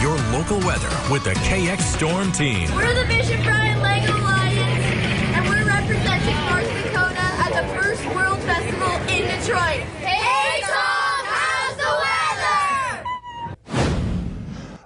your local weather with the KX Storm Team. We're the Bishop Bryan Lego Lions, and we're representing North Dakota at the first World Festival in Detroit. Hey, Tom, how's the weather?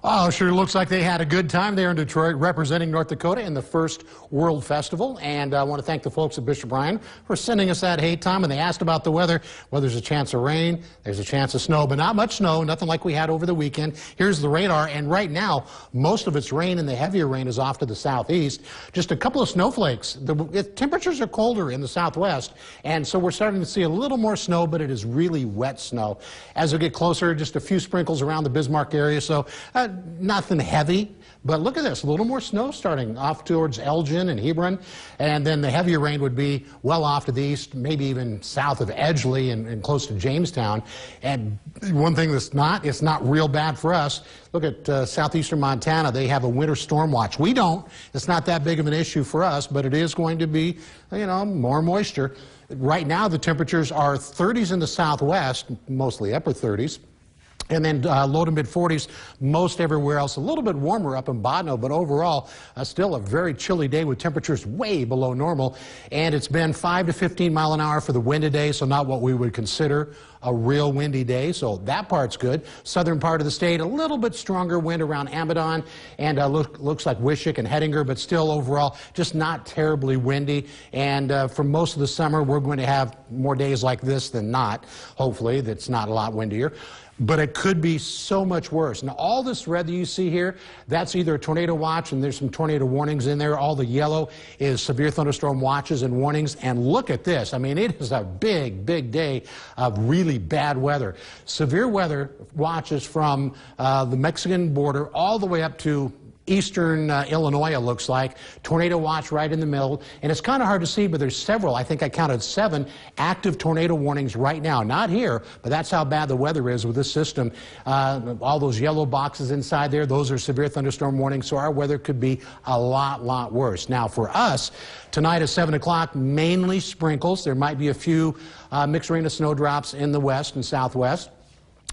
Oh, sure looks like they had a good time there in Detroit representing North Dakota in the first World Festival. And I want to thank the folks at Bishop Bryan for sending us that hey time. And they asked about the weather. Well, there's a chance of rain, there's a chance of snow, but not much snow, nothing like we had over the weekend. Here's the radar, and right now, most of its rain and the heavier rain is off to the southeast. Just a couple of snowflakes. The temperatures are colder in the southwest, and so we're starting to see a little more snow, but it is really wet snow. As we get closer, just a few sprinkles around the Bismarck area, so nothing heavy. But look at this, a little more snow starting off towards Elgin and Hebron, and then the heavier rain would be well off to the east, maybe even south of Edgeley and close to Jamestown. And one thing it's not real bad for us. Look at southeastern Montana. They have a winter storm watch. We don't. It's not that big of an issue for us, but it is going to be, you know, more moisture. Right now, the temperatures are 30s in the southwest, mostly upper 30s. And then low to mid 40s most everywhere else. A little bit warmer up in Bodno, but overall still a very chilly day with temperatures way below normal. And it's been 5 to 15 mile an hour for the wind today, so not what we would consider a real windy day, so that part's good. Southern part of the state, a little bit stronger wind around Amadon and looks like Wishick and Hettinger, but still overall just not terribly windy. And for most of the summer, we're going to have more days like this than not. Hopefully, that's not a lot windier. But it could be so much worse. Now, all this red that you see here, that's either a tornado watch, and there's some tornado warnings in there. All the yellow is severe thunderstorm watches and warnings. And look at this. I mean, it is a big, big day of really bad weather. Severe weather watches from the Mexican border all the way up to eastern Illinois, it looks like. Tornado watch right in the middle. And it's kind of hard to see, but there's several, I think I counted 7 active tornado warnings right now. Not here, but that's how bad the weather is with this system. All those yellow boxes inside there, those are severe thunderstorm warnings, so our weather could be a lot worse. Now for us, tonight at 7 o'clock, mainly sprinkles. There might be a few mixed rain and snowdrops in the west and southwest.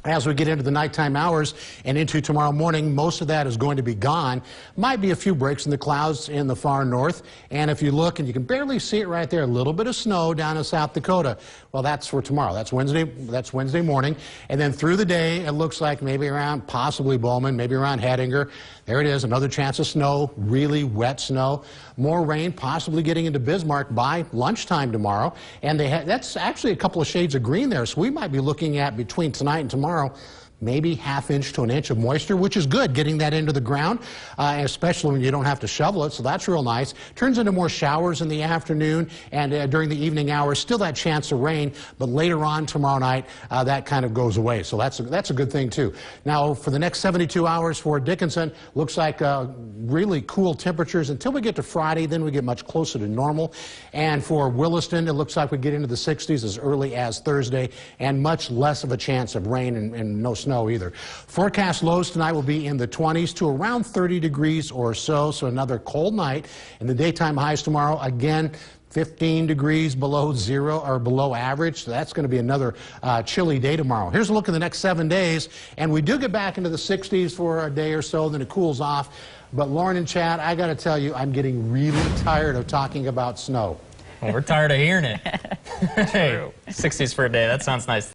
As we get into the nighttime hours and into tomorrow morning, most of that is going to be gone. Might be a few breaks in the clouds in the far north. And if you look, and you can barely see it right there, a little bit of snow down in South Dakota. Well, that's for tomorrow. That's Wednesday morning. And then through the day, it looks like maybe around possibly Bowman, maybe around Hettinger. There it is, another chance of snow, really wet snow. More rain, possibly getting into Bismarck by lunchtime tomorrow. And that's actually a couple of shades of green there. So we might be looking at between tonight and tomorrow, maybe ½ inch to an inch of moisture, which is good, getting that into the ground, especially when you don't have to shovel it, so that's real nice. Turns into more showers in the afternoon and during the evening hours. Still that chance of rain, but later on tomorrow night, that kind of goes away, so that's a good thing too. Now, for the next 72 hours for Dickinson, looks like really cool temperatures until we get to Friday, then we get much closer to normal. And for Williston, it looks like we get into the 60s as early as Thursday, and much less of a chance of rain and no snow either. Forecast lows tonight will be in the 20s to around 30 degrees or so, so another cold night. And the daytime highs tomorrow, again, 15 degrees below zero or below average, so that's going to be another chilly day tomorrow. Here's a look at the next 7 days, and we do get back into the 60s for a day or so, then it cools off. But Lauren and Chad, I got to tell you, I'm getting really tired of talking about snow. Well, we're tired of hearing it. Hey, 60s for a day, that sounds nice.